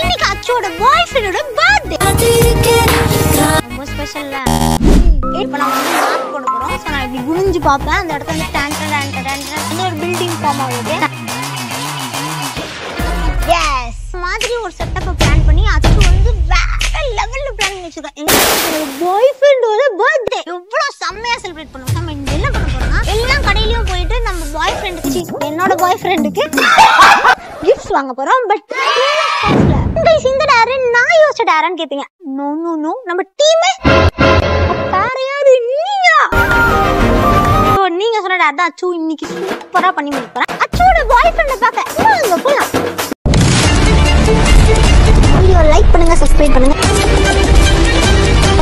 இன்னைக்கு அச்சோட பாய் ஃப்ரெண்டோட பர்த்டே. ரொம்ப ஸ்பெஷல்ல. இப்போ நம்ம வந்து மார்க் போட போறோம். சோ நான் இப்படி குனிஞ்சு பார்ப்பேன். அந்த இடத்துல வந்து டான் ஒரு பில்டிங் ஃபார்ம் ஆகுது. எஸ் மாதிரி ஒரு செட்டப்பை பிளான் பண்ணி அச்சு வந்து வேற லெவல்ல பிளான் பண்ணி வச்சிருக்கேன். எங்க பாய் ஃப்ரெண்டோட பர்த்டே எவ்வளவு செம்மையா செலிப்ரேட் பண்ணுவோம். நம்ம இங்க என்ன பண்ண போறோம்னா எல்லா கடையிலயும் போயிட்டு நம்ம பாய் ஃப்ரெண்டுக்கு என்னோட பாய் ஃப்ரெண்டுக்கு கிஃப்ட்ஸ் வாங்க போறோம். பட் गाइस இந்த டேர் நான் யோசிச்ச டேர்னு கேப்பீங்க. நோ நோ நோ நம்ம டீமே வேற யாரு நீயா? சோ நீங்க சொன்ன டேர் தான் அச்சு இன்னைக்கு சூப்பரா பண்ணி முடிப்பறேன். அச்சுவோட பாய் ஃப்ரெண்ட பார்க்க வாங்க போலாம். வீடியோ லைக் பண்ணுங்க, சப்ஸ்கிரைப் பண்ணுங்க.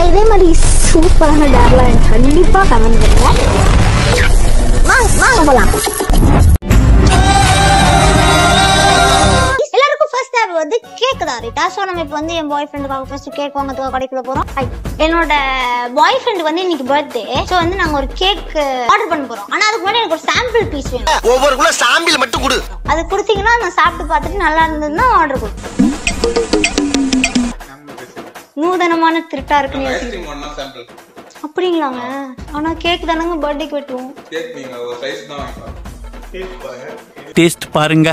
இதே மாதிரி சூப்பரான டேர்லாம் கண்டிப்பா கமெண்ட் பண்ணுங்க. வாங்க போலாம். வந்து கேக் தான் ரைட்டா. சோ நம்ம இப்போ வந்து என் பாய் ஃப்ரெண்டுக்காக ஃபர்ஸ்ட் கேக் வாங்கறதுக்கு கடைக்குள்ள போறோம். என்னோட பாய் ஃப்ரெண்ட் வந்து இன்னைக்கு பர்த்டே. சோ வந்து நாங்க ஒரு கேக் ஆர்டர் பண்ண போறோம். ஆனா அதுக்கு முன்னாடி எனக்கு ஒரு சாம்பிள் பீஸ் வேணும். ஒவ்வொரு குள்ள சாம்பிள் மட்டும் கொடு. அது கொடுத்தீங்கன்னா நான் சாப்பிட்டு பார்த்துட்டு நல்லா இருந்ததுன்னா ஆர்டர் கொடுப்பேன். நூதனமான திருட்டா இருக்குன்னு யோசிக்கிறேன். அப்படிங்களாங்க? ஆனா கேக் தானங்க பர்த்டேக்கு வெட்டுவோம். கேக் நீங்க ஒரு சைஸ் தான் வாங்கிக்கலாம். டேஸ்ட் பாருங்க.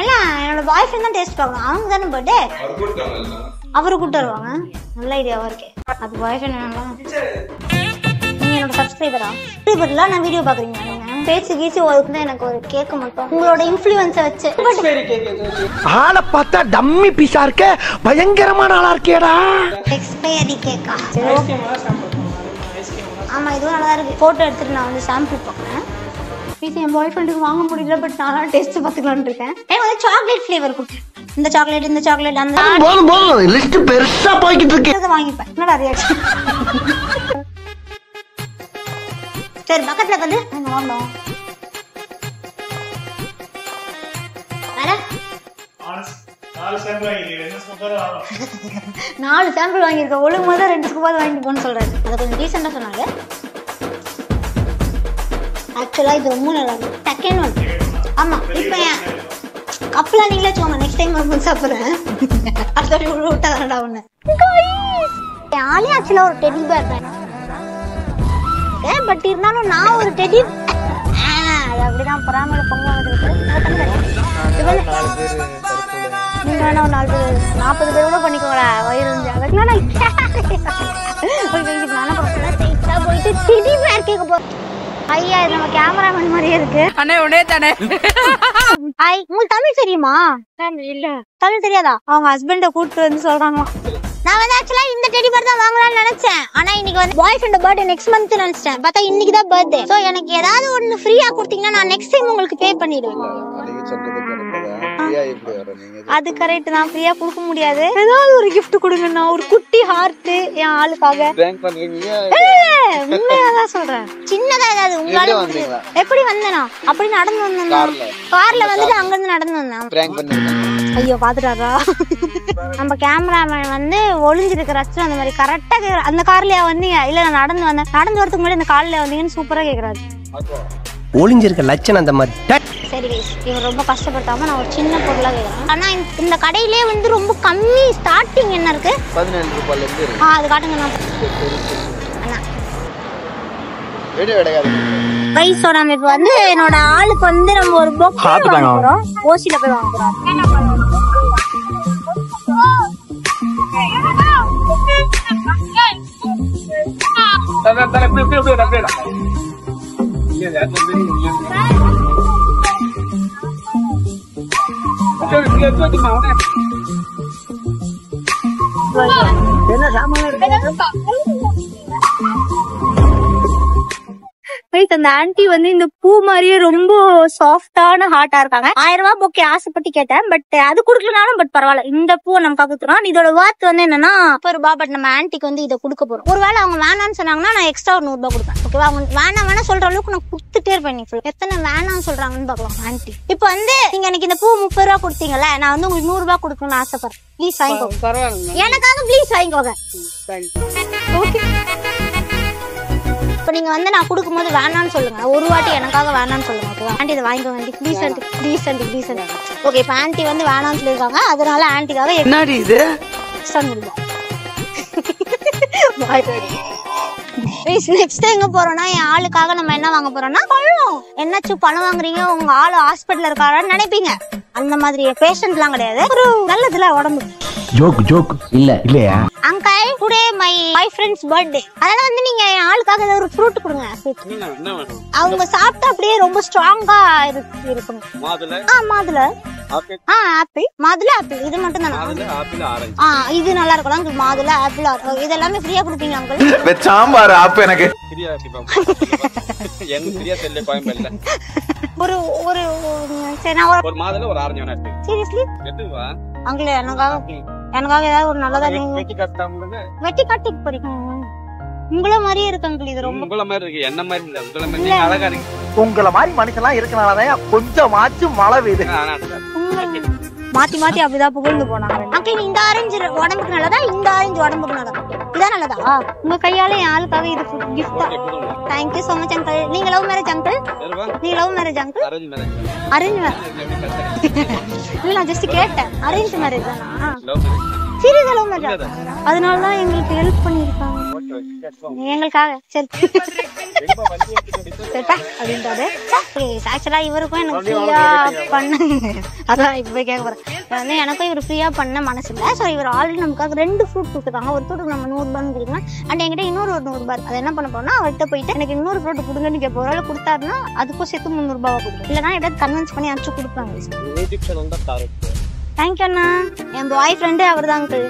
இல்ல என்னோட பாய் ஃப்ரெண்ட் தான் டேஸ்ட் பார்க்கணும். அவங்க தானே பர்த்டே. அவரு கூட்டு வருவாங்க. நல்ல ஐடியாவா இருக்கே. அது பாய் ஃப்ரெண்ட் நல்லா. நீங்க என்னோட சப்ஸ்கிரைபரா? சப்ஸ்கிரைபர்ல நான் வீடியோ பாக்குறீங்க. நீங்க பேசி கீசி ஒதுக்குதான் எனக்கு ஒரு கேக் மட்டும் உங்களோட இன்ஃப்ளூயன்ஸை வச்சு. ஆளை பார்த்தா டம்மி பீஸா இருக்க, பயங்கரமான ஆளா இருக்கேடா. எக்ஸ்பைரி கேக்கா? ஆமா இதுவும் நல்லா இருக்கு. போட்டோ எடுத்துட்டு நான் வந்து சாம்பிள் பார்க்குறேன். என் பாய் ஃப்ரெண்டுக்கு வாங்க முடியல. பட் நான் டேஸ்ட் பார்த்துக்கலான்னு இருக்கேன். எனக்கு வந்து சாக்லேட் ஃபிளேவர் கொடுத்தேன். இந்த சாக்லேட் அந்த போதும் லிஸ்ட் பெருசா போய்கிட்டு இருக்கு. வாங்கிப்பேன். என்னடா ரியாக்ஷன்? சரி பக்கத்துல வந்து வாங்கலாம். நாலு சாம்பிள் வாங்கியிருக்கேன். ஒழுங்கு முதல் 2 ஸ்கூப் வாங்கிட்டு போன்னு சொல்றாரு. அதை கொஞ்சம் டீசெண்டா சொன்னாங்க. ஆக்சுவலா இது ரொம்ப நல்லா இருக்கு. Second one. ஆமா இப்போ கப்பலா நீங்களே வச்சுக்கோங்க. நெக்ஸ்ட் டைம் வந்து சாப்பிட்றேன். அடுத்த விட்டா தானடா ஒண்ணு. ஆளே ஆக்சுவலா ஒரு டெடி பேர் தான். பட் இருந்தாலும் நான் ஒரு டெடி அப்படிதான் பொறாமல பொங்க நீங்க வேணா ஒரு 4 பேர் 40 பேர் கூட பண்ணிக்கோங்களா. வயிறு அதுக்குலாம் நான் போயிட்டு டெடி பேர் கேட்க போறேன். ஐயா இது நம்ம கேமராமேன் மாதிரியே இருக்கு. அண்ணே உடனே தானே. உங்களுக்கு தமிழ் தெரியுமா? இல்ல தமிழ் தெரியாதா? அவங்க ஹஸ்பண்ட கூப்பிட்டு வந்து சொல்றாங்களா. நான் வந்து ஆக்சுவலா இந்த டெடி பேர் தான் வாங்கலாம்னு நினைச்சேன். ஆனா இன்னைக்கு வந்து பாய் ஃப்ரெண்ட் பர்த்டே நெக்ஸ்ட் மந்த் நினைச்சேன். பார்த்தா இன்னைக்கு தான் பர்த்டே. சோ எனக்கு ஏதாவது ஒன்னு ஃப்ரீயா கொடுத்தீங்கன்னா நான் நெக்ஸ்ட் டைம் உங்களுக்கு பே பண்ணிடுவேன். அது கரெக்ட் தான். ஃப்ரீயா கொடுக்க முடியாது. ஏதாவது ஒரு gift கொடுங்கண்ணா. ஒரு குட்டி ஹார்ட் என் ஆளுக்காக. உண்மையாதான் சொல்றேன். சின்னதா ஏதாவது உங்களால எப்படி வந்தேனா அப்படி நடந்து வந்தேன். கார்ல வந்துட்டு அங்க இருந்து நடந்து வந்தேன். ஐயோ பாத்துட்டாரா? நம்ம கேமராமேன் வந்து ஒளிஞ்சிருக்கிற ரச்சம் அந்த மாதிரி கரெக்டா அந்த கார்லயா வந்தீங்க? இல்ல நான் நடந்து வந்தேன். நடந்து வரதுக்கு முன்னாடி அந்த கார்ல வந்தீங்கன்னு சூப்பரா கேக்குறாரு. ஒளிஞ்சிருக்க லட்சணம் அந்த மாதிரி. சரி இவர் ரொம்ப கஷ்டப்படுத்தாம நான் ஒரு சின்ன பொருளா கேக்குறேன். ஆனா இந்த கடையிலே வந்து ரொம்ப கம்மி. ஸ்டார்டிங் என்ன இருக்கு? 17 ரூபாயில இருந்து இருக்கு. அது காட்டுங்க அண்ணா. வீடியோ எடுக்காத. கைஸ் நம்ம இப்ப வந்து என்னோட ஆளுக்கு வந்து நம்ம ஒரு பாக்ஸ் வாங்க போறோம். ஓசில போய் வாங்க போறோம். என்ன சாமான் இருக்கு? அந்த ஆன்டி வந்து இந்த பூ மாதிரியே ரொம்ப சாஃப்டான ஹார்ட்டா இருக்காங்க. 1000 ரூபாய் பொக்கே ஆசைப்பட்டு கேட்டேன். பட் அது குடுக்கலனாலும் பட் பரவாயில்ல. இந்த பூ நமக்கு கொடுத்துறோம். இதோட வார்த்தை வந்து என்னன்னா 10 ரூபாய். பட் நம்ம ஆன்டிக்கு வந்து இதை கொடுக்க போறோம். ஒருவேளை அவங்க வேணாம்னு சொன்னாங்கன்னா நான் எக்ஸ்ட்ரா ஒரு 100 ரூபாய் கொடுப்பேன். ஓகேவா? அவங்க வேணாம் சொல்ற அளவுக்கு நான் கொடுத்துட்டே இருப்பேன். எத்தனை வேணாம்னு சொல்றாங்கன்னு பாக்கலாம் ஆன்டி. இப்ப வந்து நீங்க எனக்கு இந்த பூ 30 ரூபாய் கொடுத்தீங்கல்ல, நான் வந்து உங்களுக்கு 100 ரூபாய் கொடுக்கணும்னு ஆசைப்படுறேன். ப்ளீஸ் வாங்கிக்கோங்க. எனக்காக ப்ளீஸ் வாங்கிக்கோங்க. ஓகே இப்போ நீங்க வந்து நான் கொடுக்கும்போது வேணான்னு சொல்லுங்க, ஒரு வாட்டி எனக்காக வேணான்னு சொல்லுங்க. ஓகேவா ஆண்டி இதை வாங்கிக்கோங்க aunty, please aunty, please aunty, please aunty. Okay இப்போ ஆண்டி வந்து வேணான்னு சொல்லியிருக்காங்க, அதனால ஆண்டிக்காக என்னடி இது நெக்ஸ்ட் எங்க போறோம்னா என் ஆளுக்காக நம்ம என்ன வாங்க போறோம்னா பழம். என்னாச்சும் பழம் வாங்குறீங்க, உங்க ஆளு ஹாஸ்பிட்டல்ல இருக்காரான்னு நினைப்பீங்க. அந்த மாதிரி பேஷண்ட் எல்லாம் கிடையாது, ஒரு நல்லதுல உடம்பு. ஜோக் இல்லையா uncle today my friends birthday, அதனால வந்து நீங்க என் ஆளுக்காக ஏதாவது ஒரு ஃப்ரூட் கொடுங்க. அவங்க சாப்பிட்டா அப்படியே ரொம்ப ஸ்ட்ராங்கா இருக்கணும். மாதுளை ஆப்பிள், மாதுளை ஆப்பிள் இது மட்டும் தானே? இது நல்லா இருக்கும். மாதுளை ஆப்பிள் இது எல்லாமே ஃப்ரீயா கொடுப்பீங்க அங்கிள்? சாம்பார் ஆப் எனக்கு ஒரு ஒரு ஒரு மாதுளை ஒரு ஆரஞ்சு வேணா சீரியஸ்லி அங்கிள் எனக்காக ஏதாவது ஒரு நல்லதா வெட்டி கட்டி போறீங்க. உங்கள மாதிரியே இருக்கு அங்கிள், இது ரொம்ப உங்கள மாதிரி இருக்கு, என்ன மாதிரி இல்ல, உங்கள மாதிரி நீங்க அழகா இருக்கு. உங்கள மாதிரி மனுஷன்லாம் இருக்கனாலதான் கொஞ்சமாச்சும் மழை பெய்யுது. மாத்தி மாத்தி அப்படிதான் புகழ்ந்து போனாங்க. அங்கிள் இந்த ஆரஞ்சு உடம்புக்கு நல்லதா, இந்த ஆரஞ்சு உடம்புக்கு நல்லதா? இதான் நல்லதா? உங்க கையால என் ஆளுக்காக இது gift. Thank you so much uncle. நீங்க லவ் மேரேஜ் அங்கிள்? நீங்க love marriage uncle? Arrange marriage இல்ல, நான் ஜஸ்ட் கேட்டேன். அரேஞ்ச் மேரேஜ் தானா? சீரியஸா லவ் மேரேஜ்? அதனாலதான் எங்களுக்கு ஹெல்ப் பண்ணிருக்காங்க எங்களுக்காக. சரி அப்படின்றாரு. ஆக்சுவலா இவருக்கும் எனக்கு ஃப்ரீயா பண்ண, அதான் இப்ப கேட்க போறேன் வந்து, எனக்கும் இவர் ஃப்ரீயா பண்ண மனசு இல்லை. ஸோ இவர் ஆல்ரெடி நமக்காக 2 ஃப்ரூட் கொடுத்துருக்காங்க. ஒரு ஃப்ரூட்டுக்கு நம்ம 100 ரூபான்னு கொடுக்கலாம். அண்ட் என்கிட்ட இன்னொரு 100 ரூபாய். அதை என்ன பண்ண போறோம்னா அவர்கிட்ட போயிட்டு எனக்கு இன்னொரு ஃப்ரூட் கொடுங்கன்னு கேட்போம். ஒரு கொடுத்தாருன்னா அதுக்கும் சேர்த்து 300 ரூபாவா கொடுக்கும். இல்லைன்னா எப்படியாவது கன்வின்ஸ் பண்ணி அனுப்பிச்சு கொடுப்பாங்க. தேங்க்யூ அண்ணா. என் பாய் ஃப்ரெண்டு அவர் தான் அங்கிள்.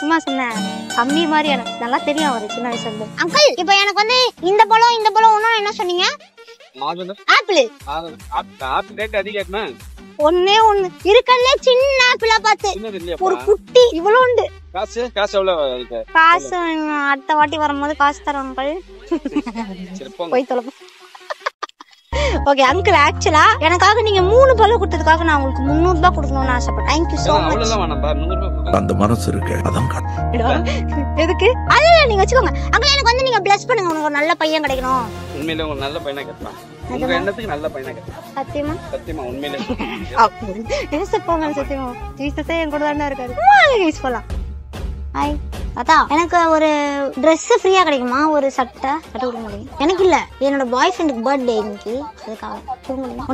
சும்மா சொன்னேன், தம்பி மாதிரி எனக்கு நல்லா தெரியும் அவரு சின்ன வயசுல இருந்து. அங்கிள் இப்ப எனக்கு வந்து இந்த பழம் ஒண்ணு என்ன சொன்னீங்க? ஆப்பிள். ஆப்பிள் ரேட் அதிகமா? ஒண்ணே ஒண்ணு இருக்கல்ல, சின்ன ஆப்பிளா பார்த்து ஒரு குட்டி இவ்வளவு உண்டு. காசு எவ்வளவு? காசு அடுத்த வாட்டி வரும்போது காசு தரோம் அங்கிள். போய் தொலைப்போம். ஓகே அங்கிள், ஆக்சுவலா எனக்காக நீங்க 3 பழம் கொடுத்ததுக்காக நான் உங்களுக்கு 300 ரூபாய் கொடுக்கணும்னு ஆசைப்பட்டேன். Thank you so much. அந்த மனசு இருக்கு அதான் எதுக்கு? அல்ல நீங்க வச்சுக்கோங்க அங்கிள். எனக்கு வந்து நீங்க பிளஸ் பண்ணுங்க, உங்களுக்கு ஒரு நல்ல பையன் கிடைக்கணும். உண்மையிலே ஒரு நல்ல பையனா கிடைப்பான். உங்க எண்ணத்துக்கு நல்ல பையனா கிடைப்பான். சத்தியமா? சத்தியமா உண்மையிலே. ஏசப்பா சத்தியமா ஜீசஸே என் கூட தானே இருக்காரு. கைஸ் போலாம். ஹாய் அத்தா, எனக்கு ஒரு ட்ரெஸ் ஃப்ரீயா கிடைக்குமா? ஒரு சட்டை கொடுக்க முடியும்? எனக்கு இல்ல, என்னோட பாய் ஃப்ரெண்டுக்கு பர்த்டே இன்னைக்கு, அதுக்காக கொடுக்க முடியுமா?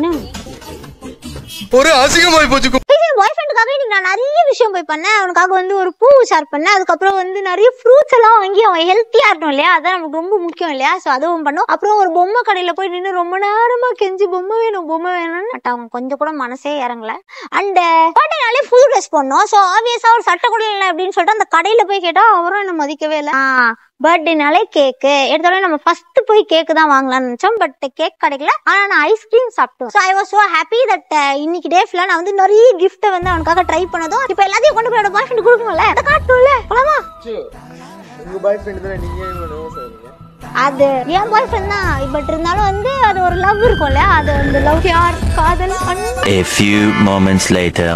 ஒரு அசிங்கமாய் போச்சு. பாய் ஃப்ரெண்டுக்காக இன்னைக்கு நான் நிறைய விஷயம் போய் பண்ணேன். அவனுக்காக வந்து ஒரு பூ ஷேர் பண்ணேன். அதுக்கப்புறம் வந்து நிறைய ஃப்ரூட்ஸ் எல்லாம் வாங்கி அவன் ஹெல்த்தியா இருக்கணும் இல்லையா, அதான் நமக்கு ரொம்ப முக்கியம் இல்லையா. சோ அதுவும் பண்ணோம். அப்புறம் ஒரு பொம்மை கடையில போய் நின்று ரொம்ப நேரமா கெஞ்சி பொம்மை வேணும்னு, பட் அவன் கொஞ்சம் கூட மனசே இறங்கல. அண்ட் பர்த்டேனாலே ஃபுல் ட்ரெஸ் பண்ணோம். சோ ஆப்வியஸா ஒரு சட்டை கூட இல்லை அப்படின்னு சொல்லிட்டு அந்த கடையில போய் கேட்டா அவரும் என்ன மதிக்கவே இல்லை. பர்த்டேனாலே கேக்கு எடுத்தாலும் நம்ம ஃபர்ஸ்ட் போய் கேக்கு தான் வாங்கலாம்னு நினைச்சோம். பட் கேக் கிடைக்கல. ஆனா நான் ஐஸ்கிரீம் சாப்பிட்டோம். So I was so happy that இன்னைக்கு டே ஃபுல்லா நான் வந்து நிறைய கிஃப்ட் வந்து அவனுக்காக ட்ரை பண்ணதும் இப்ப எல்லாத்தையும் கொண்டு போய் பாய் ஃப்ரெண்ட் கொடுக்கணும்ல, அதை காட்டணும்ல. போலாமா? உங்க பாய் ஃப்ரெண்ட் தானே, நீங்க அது என் பாய் ஃப்ரெண்ட் தான். பட் இருந்தாலும் வந்து அது ஒரு லவ் இருக்கும்ல, அது வந்து லவ் யார் காதல். A few moments later.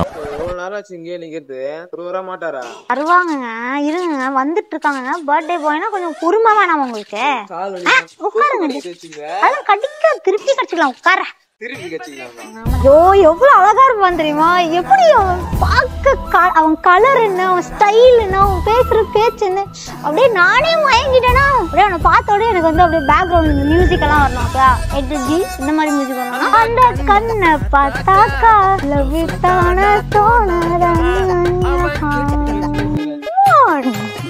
வருவாங்க, இருங்க வந்துட்டு இருக்காங்க. பர்த்டே பாய்னா கொஞ்சம் பொறுமை வேணாம் உங்களுக்கு? உட்காருங்க, அதான் கடிக்க திருப்பி கடிச்சுக்கலாம். உட்கார ஐயோ எவ்வளவு அழகா இருப்பான் தெரியுமா? எப்படி அவன் பார்க்க, அவன் கலர் என்ன, அவன் ஸ்டைல் என்ன, அவன் பேசுற பேச்சு என்ன, அப்படியே நானே மயங்கிட்டேனா. அப்படியே அவனை பார்த்தோட எனக்கு வந்து அப்படியே பேக்ரவுண்ட் மியூசிக் எல்லாம் வரணும். இந்த மாதிரி மியூசிக் வரணும். அந்த கண்ணை பார்த்தாக்கா லவ்விட்டான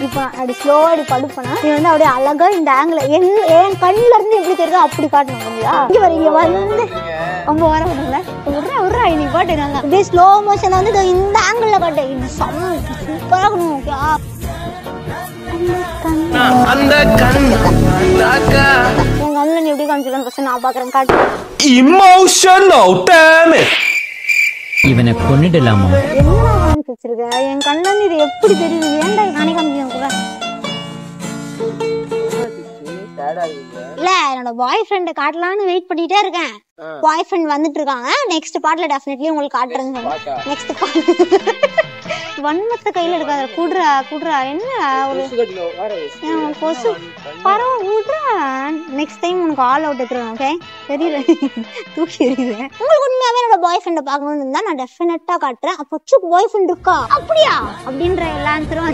இப்ப அப்படி ஸ்லோவா அப்படி படுப்பனா நீ வந்து அப்படியே அழகா இந்த ஆங்கிள் என் கண்ணுல இருந்து எப்படி தெரியுதோ அப்படி காட்டணும். இங்க வரீங்க வந்து அவங்க வர விடுறா நீ பாட்டுறாங்க அப்படியே ஸ்லோ மோஷன் வந்து இந்த ஆங்கிள் காட்டு. இது சூப்பரா இருக்கணும். என் கண்ணுல நீ எப்படி காமிச்சிருக்கேன் நான் பாக்குறேன். காட்டு. Emotional damage. இவனை கொன்னுடலாமா? என்ன காமிச்சு வச்சிருக்க? என் கண்ணுல இது எப்படி தெரியுது? ஏன்டா நானே காமிக்கிறேன் கூட. இல்ல என்னோட பாய் ஃப்ரெண்ட் காட்டலான்னு வெயிட் பண்ணிட்டே இருக்கேன். பாய் ஃப்ரெண்ட் வந்துட்டு இருக்காங்க. நெக்ஸ்ட் பார்ட்ல டெஃபினெட்லி உங்களுக்கு காட்டுறேன்னு. நெக்ஸ்ட் பார்ட் வன்மத்தை கையில எடுக்காத. குடுறா என்ன ஒரு கொசு பரவாயில்ல விடுறா. நெக்ஸ்ட் டைம் உனக்கு ஆல் அவுட் எடுத்துருவேன். ஓகே தெரியல தூக்கி எறிவேன். உங்களுக்கு உண்மையாவே என்னோட பாய் ஃப்ரெண்டை பார்க்கணும்னு இருந்தா நான் டெஃபினட்டா காட்டுறேன். அப்போ அச்சுக்கு பாய் ஃப்ரெண்ட் இருக்கா அப்படியா அப்படின்ற எல்லா ஆன்சரும்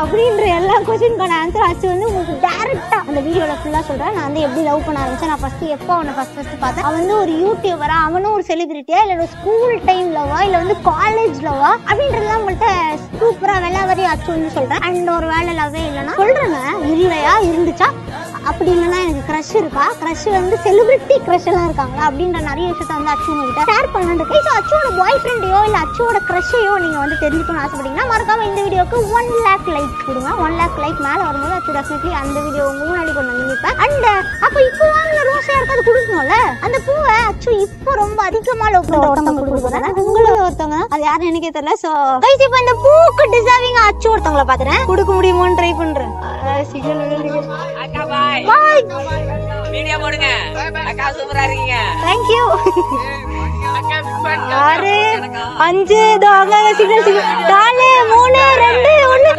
அப்படின்ற எல்லா கொஸ்டினுக்கான ஆன்சர் அச்சு வந்து உங்களுக்கு டைரக்டா அந்த வீடியோல ஃபுல்லா சொல்றேன். நான் வந்து எப்படி லவ் பண்ண ஆரம்பிச்சேன், நான் ஃபர்ஸ்ட் எப்போ அவனை ஃபர்ஸ்ட் பார்த்தேன், அவன் வந்து ஒரு யூடியூபரா, அவனும் ஒரு செலிபிரிட்டியா, இல்ல ஸ்கூல் டைம் லவா, இல்ல வந்து காலேஜ் லவா அப்படின்றதுலாம் உங்கள்கிட்ட சூப்பரா வெள்ளாவரி அச்சு வந்து சொல்றேன். அண்ட் ஒரு வேலை லவ்வே இல்லைன்னா சொல்றேங்க, இல்லையா இருந்துச்சா அப்படி இல்லைன்னா எனக்கு க்ரஷ் இருக்கா, க்ரஷ் வந்து செலிபிரிட்டி க்ரஷ் எல்லாம் இருக்காங்களா அப்படின்ற நிறைய விஷயத்த வந்து அச்சு உங்ககிட்ட ஷேர் பண்ணலான்னு. ஸோ அச்சுவோட பாய் ஃப்ரெண்டையோ இல்ல அச்சுவோட க்ரஷையோ நீங்க வந்து தெரிஞ்சுக்கணும்னு ஆசைப்பட்டீங்கன்னா மறக்காம இந்த வீடியோக்கு 1 lakh லைக் கொடுங்க. 1 lakh லைக் மேல வரும்போது அச்சு டெஃபினெட்லி அந்த வீடியோ உங்க முன்னாடி கொண்டு வந்து நிற்பேன். அண்ட் அப்ப இப்போ வாங்கின ரோஸா இருக்காது கொடுக்கணும்ல, அந்த பூவை அச்சு இப்போ ரொம்ப அதிகமா லவ் பண்ற ஒருத்தவங்க கொடுக்குறேன். உங்களோட ஒருத்தவங்க அது யாரும் எனக்கே தெரியல. ஸோ கைஸ் இப்போ இந்த பூக்கு டிசர்விங் அச்சு ஒருத்தவங்களை பாக்குறேன், கொடுக்க முடியுமோன்னு ட்ரை பண்றேன். பாய் வீடியோ போடுங்க. அக்கா சூப்பரா இருக்கீங்க. Thank you. 6 5 தாங்க சிக்னல் 4 3 2 1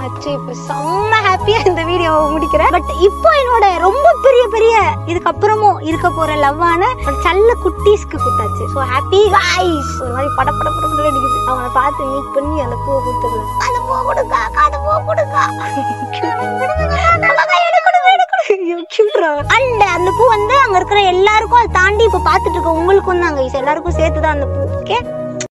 அச்சு இப்ப செம்ம ஹாப்பியா இந்த வீடியோவை முடிக்கிறேன். பட் இப்போ என்னோட ரொம்ப பெரிய இதுக்கப்புறமும் இருக்க போற லவ்வான ஒரு செல்ல குட்டீஸ்க்கு கொடுத்தாச்சு. So happy guys. ஒரு மாதிரி பட அடிக்குது. அவனை பார்த்து மீட் பண்ணி அந்த பூவை கொடுத்துருக்கேன். அந்த பூ கொடுக்கா, அந்த பூ கொடுக்கா. அண்ட் அந்த பூ வந்து அங்க இருக்கிற எல்லாருக்கும் அதை தாண்டி இப்ப பாத்துட்டு இருக்க உங்களுக்கும் தான் எல்லாருக்கும் சேர்த்துதான் அந்த பூ. ஓகே